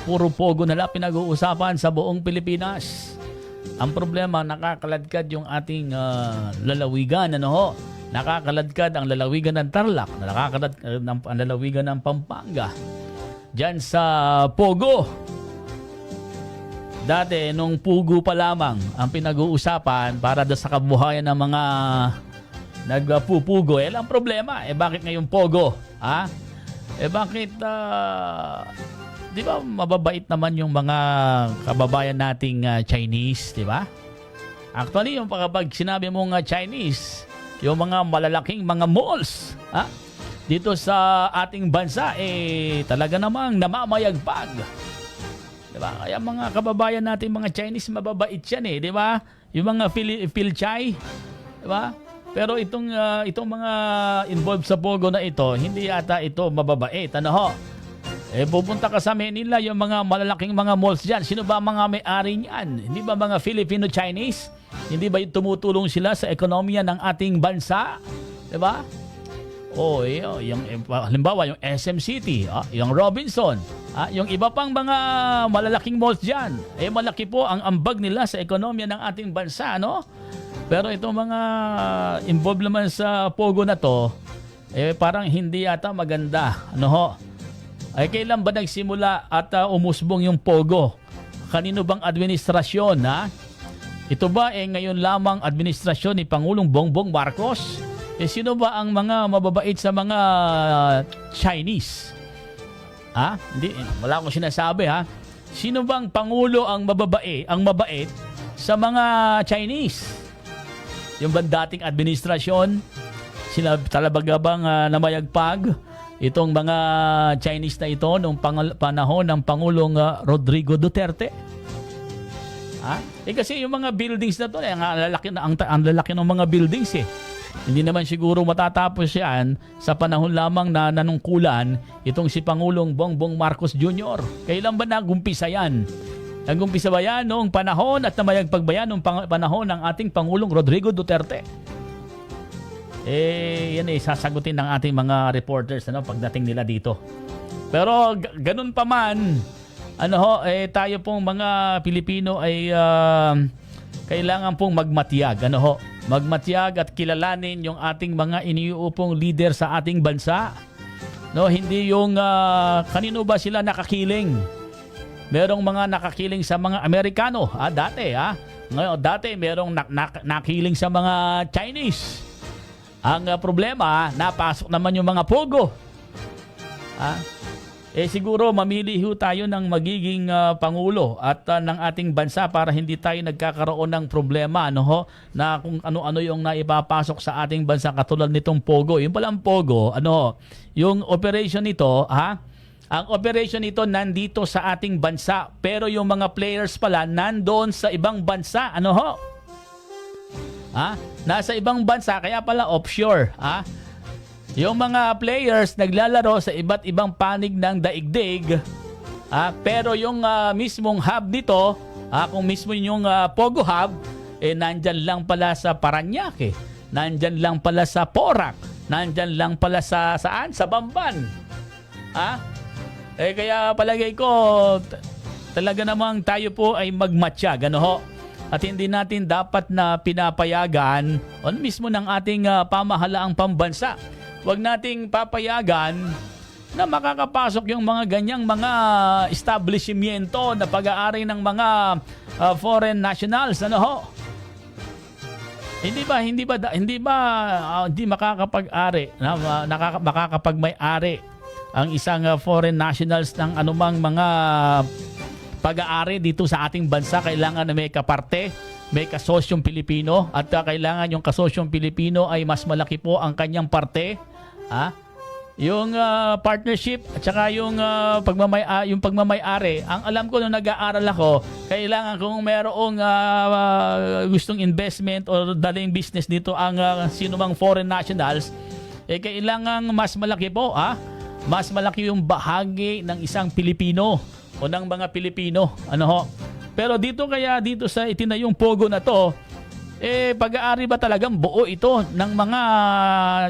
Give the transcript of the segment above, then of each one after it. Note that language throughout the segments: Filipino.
puro pogo na lang pinag-uusapan sa buong Pilipinas. Ang problema, nakakaladkad yung ating lalawigan, ano ho? Nakakaladkad ang lalawigan ng Tarlac, nakakaladkad ang lalawigan ng Pampanga. Diyan sa pogo. Dati, nung pugo pa lamang ang pinag-uusapan para sa kabuhayan ng mga nagpupugo, ang problema, bakit ngayon pogo? Ha? Bakit, di ba mababait naman yung mga kababayan nating Chinese, di ba? Actually, yung kapag sinabi mong Chinese, yung mga malalaking mga malls, dito sa ating bansa, talaga namang namamayagpag. Diba? Kaya mga kababayan natin, mga Chinese, mababait yan di ba? Yung mga Philchai, diba? Pero itong mga involved sa pogo na ito, hindi yata ito mababait. Ano ho? Pupunta ka sa Manila, yung mga malalaking mga malls dyan. Sino ba mga may-ari niyan? Hindi ba mga Filipino-Chinese? Hindi ba yung tumutulong sila sa ekonomiya ng ating bansa? Diba? Yung halimbawa, yung SM City, yung Robinson, yung iba pang mga malalaking malls dyan, malaki po ang ambag nila sa ekonomiya ng ating bansa, no? Pero itong mga involved naman sa pogo na to, parang hindi yata maganda, ano ho? Kailan ba nagsimula at umusbong yung pogo? Kanino bang administrasyon, ha? Ito ba ngayon lamang administrasyon ni Pangulong Bongbong Marcos? Sino ba ang mga mababait sa mga Chinese? Hindi, wala akong sinasabi, ha? Sino bang Pangulo ang mabait sa mga Chinese? Yung bang dating administrasyon? Sila talaga bang namayagpag itong mga Chinese na ito nung panahon ng Pangulong Rodrigo Duterte? Kasi yung mga buildings na to, ang lalaki ng mga buildings Hindi naman siguro matatapos yan sa panahon lamang na nanungkulan itong si Pangulong Bongbong Marcos Jr. Kailan ba nagumpisa yan? Nagumpisa ba yan noong panahon at namayagpag ba yan noong panahon ng ating Pangulong Rodrigo Duterte? Yan sasagutin ng ating mga reporters pagdating nila dito. Pero ganun pa man, tayo pong mga Pilipino ay kailangan pong magmatiyag, magmatiyag at kilalanin yung ating mga iniuupong leader sa ating bansa. Hindi yung kanino ba sila nakakiling. Merong mga nakakiling sa mga Amerikano, dati, Ngayon, dati merong nakiling sa mga Chinese. Ang problema, napasok naman yung mga pogo. Siguro mamili tayo ng magiging pangulo at ng ating bansa para hindi tayo nagkakaroon ng problema na kung ano-ano yung naipapasok sa ating bansa katulad nitong pogo. Yung palang pogo, yung operation nito, ang operation nito nandito sa ating bansa pero yung mga players pala nandoon sa ibang bansa. Nasa ibang bansa kaya pala offshore. Yung mga players naglalaro sa iba't ibang panig ng daigdig. Pero yung mismong hub nito, kung mismo yung Pogo Hub, nandyan lang pala sa Parañaque, nandyan lang pala sa Porac, nandyan lang pala sa saan? Sa Bamban. Kaya palagay ko, talaga namang tayo po ay magmatsyag, At hindi natin dapat na pinapayagan mismo ng ating pamahalaang pambansa. Huwag nating papayagan na makakapasok yung mga ganyang mga establishmento na pag-aari ng mga foreign nationals. Hindi makakapag-ari, makakapag-may-ari ang isang foreign nationals ng anumang mga pag-aari dito sa ating bansa. Kailangan na may kaparte, may kasosyong Pilipino at kailangan yung kasosyong Pilipino ay mas malaki po ang kanyang parte. Yung partnership at saka yung pagmamay-ari. Ang alam ko nung nag-aaral ako, kailangan kung mayroong gustong investment o daling business dito ang sinumang foreign nationals, kailangan mas malaki po, mas malaki yung bahagi ng isang Pilipino o ng mga Pilipino. Pero dito sa itinayong pogo na to, pag-aari ba talagang buo ito ng mga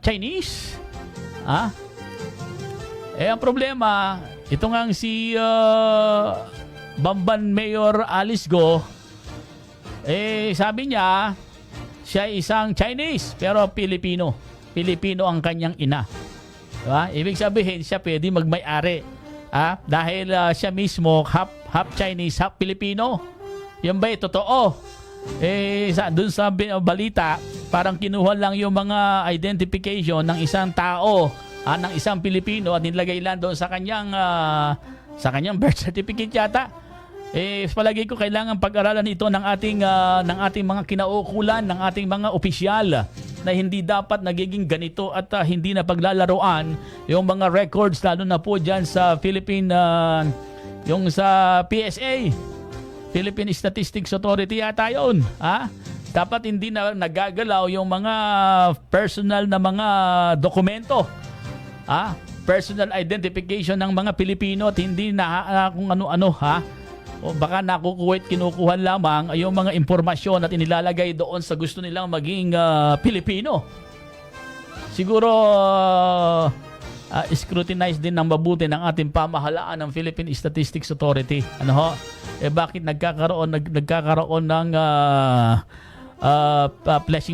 Chinese? Ang problema, ito nga si Bamban Mayor Alice Go, sabi niya, siya isang Chinese pero Pilipino. Pilipino ang kanyang ina. Diba? Ibig sabihin, siya pwede magmay-ari. Dahil siya mismo half Chinese, half Filipino. Yan ba totoo? Doon sa balita, parang kinuha lang yung mga identification ng isang tao, ng isang Pilipino at nilagay lang doon sa kanyang birth certificate yata. Palagi ko kailangan pag-aralan ito ng ating mga kinaukulan, ng ating mga opisyal na hindi dapat nagiging ganito at hindi na paglalaroan yung mga records, lalo na po dyan sa yung sa PSA, Philippine Statistics Authority yata yun. Dapat hindi na nagagalaw yung mga personal na mga dokumento, personal identification ng mga Pilipino at hindi na kung ano-ano, o baka kinukuha lamang yung mga impormasyon at inilalagay doon sa gusto nilang maging Pilipino. Siguro scrutinize din ng mabuti ng ating pamahalaan ng Philippine Statistics Authority. Bakit nagkakaroon ng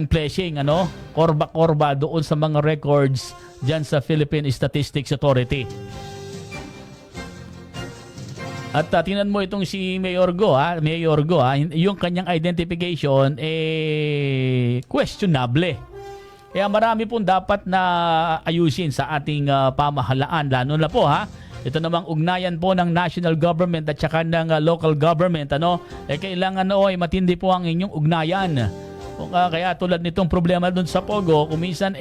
flashing, korba-korba doon sa mga records dyan sa Philippine Statistics Authority. At tingnan mo itong si Mayor Go, yung kanyang identification questionable. Kaya marami pong dapat na ayusin sa ating pamahalaan, lalo na po ito namang ugnayan po ng national government at saka ng local government, kailangan matindi po ang inyong ugnayan. Kaya tulad nitong problema doon sa Pogo, kuminsan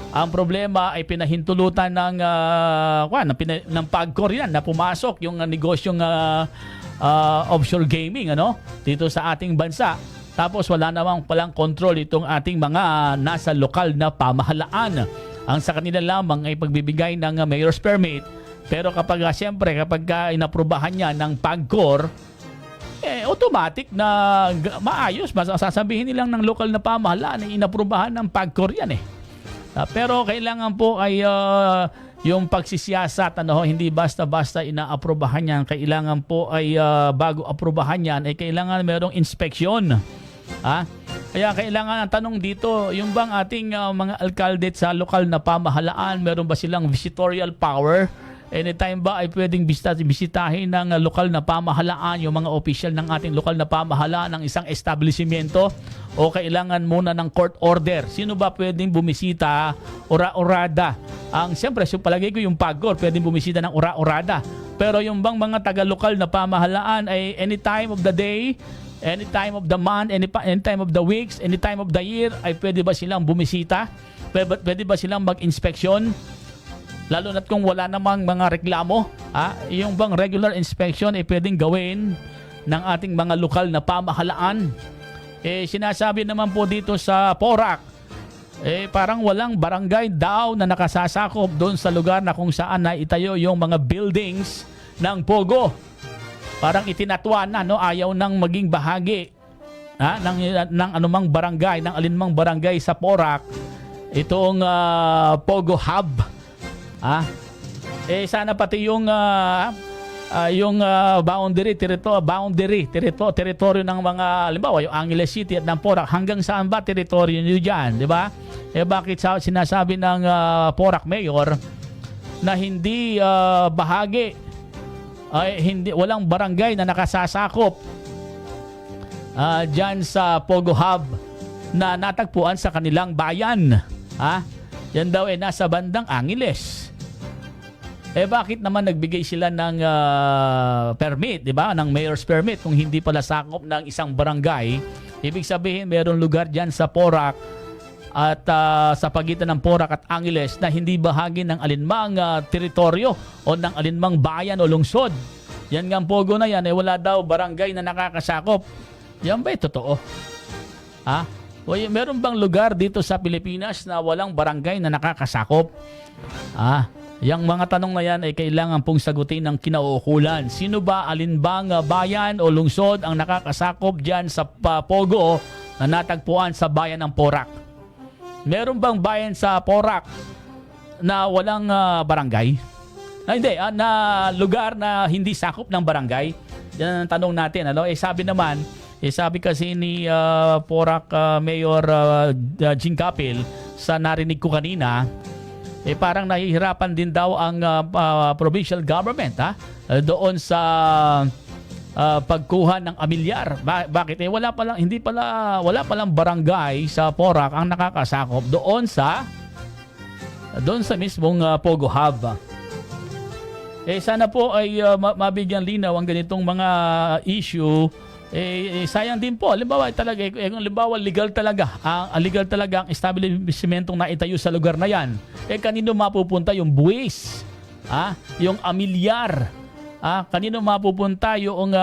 ang problema ay pinahintulutan ng PAGCOR yan na pumasok yung negosyong offshore gaming dito sa ating bansa. Tapos wala namang palang control itong ating mga nasa lokal na pamahalaan. Ang sa kanila lamang ay pagbibigay ng mayor's permit. Pero kapag inaprubahan niya ng PAGCOR, automatic na maayos. Sasabihin nilang ng lokal na pamahalaan na inaprubahan ng PAGCOR yan pero kailangan po ay yung pagsisiyasat, hindi basta-basta inaaprubahan yan. Kailangan po ay bago aprubahan yan ay kailangan merong inspeksyon. Kaya kailangan ang tanong dito, yung bang ating mga alkalde sa lokal na pamahalaan, meron ba silang visitorial power? Anytime ba ay pwedeng bisitahin ng lokal na pamahalaan, yung mga opisyal ng ating lokal na pamahalaan ng isang establishmento, o kailangan muna ng court order? Sino ba pwedeng bumisita? Ora-orada. Siyempre, palagay ko yung PAGCOR pwedeng bumisita ng ora-orada. Pero yung bang mga taga-lokal na pamahalaan ay any time of the day, any time of the month, any time of the weeks, any time of the year, ay pwede ba silang bumisita? Pwede ba silang mag-inspeksyon? Lalo na't kung wala namang mga reklamo, yung bang regular inspection ay pwedeng gawin ng ating mga lokal na pamahalaan. Sinasabi naman po dito sa Porac, parang walang barangay daw na nakasasakop doon sa lugar na kung saan na itayo yung mga buildings ng Pogo. Parang itinatwa na, ayaw nang maging bahagi ng anumang barangay, ng alinmang barangay sa Porac, itong Pogo Hub. Sana pati yung boundary teritoryo ng mga, halimbawa yung Angeles City at ng Porac, hanggang saan ba teritoryo nyo dyan, di ba? Bakit sinasabi ng Porac Mayor na hindi bahagi, walang barangay na nakasasakop dyan sa Pogo Hub na natagpuan sa kanilang bayan? Yan daw nasa bandang Angeles. Bakit naman nagbigay sila ng permit, di ba? Ng mayor's permit kung hindi pala sakop ng isang barangay? Ibig sabihin, mayroong lugar dyan sa Porac at sa pagitan ng Porac at Angeles na hindi bahagi ng alinmang teritoryo o ng alinmang bayan o lungsod. Yan nga ang Pogo na yan, wala daw barangay na nakakasakop. Yan ba'y totoo? Meron bang lugar dito sa Pilipinas na walang barangay na nakakasakop? Yang mga tanong na yan ay kailangan pong sagutin ng kinauukulan. Sino ba, alinbang bayan o lungsod ang nakakasakop dyan sa Pogo na natagpuan sa bayan ng Porac? Meron bang bayan sa Porac na walang barangay? Hindi, na lugar na hindi sakop ng barangay. Yan ang tanong natin. Ano? Sabi kasi ni Porac Mayor Jing Capil sa narinig ko kanina, parang nahihirapan din daw ang provincial government doon sa pagkuha ng amilyar. Bakit? Wala palang barangay sa Porac ang nakakasakop doon sa mismong Pogo Hub. Sana po ay mabigyan linaw ang ganitong mga issue. Sayang din po. Halimbawa legal talaga ang establishmentong naitayo sa lugar na yan. Kanino mapupunta yung buwis? Yung amilyar? Kanino mapupunta yung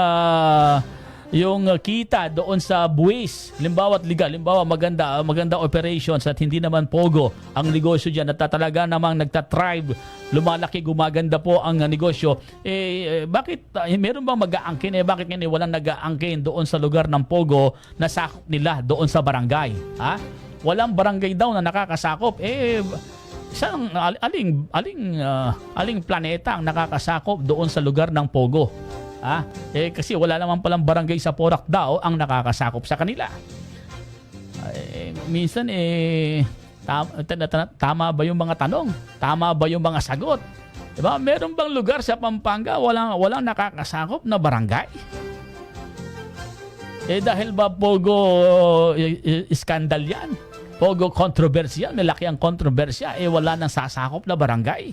kita doon sa buwis? Halimbawa legal, maganda operations at hindi naman pogo ang negosyo diyan at talaga namang nagtatribe, lumalaki, gumaganda po ang negosyo. Bakit meron bang mag-aangkin? Bakit ngayon walang nag-aangkin doon sa lugar ng pogo na sakop nila doon sa barangay? Walang barangay daw na nakakasakop. Aling planeta ang nakakasakop doon sa lugar ng pogo? Kasi wala naman palang barangay sa Porac daw ang nakakasakop sa kanila. Minsan tama ba yung mga tanong? Tama ba yung mga sagot? Diba? Meron bang lugar sa Pampanga walang nakakasakop na barangay? Dahil ba pogo iskandal yan? Pogo kontrobersyal, malaki ang kontrobersya, wala nang sasakop na barangay.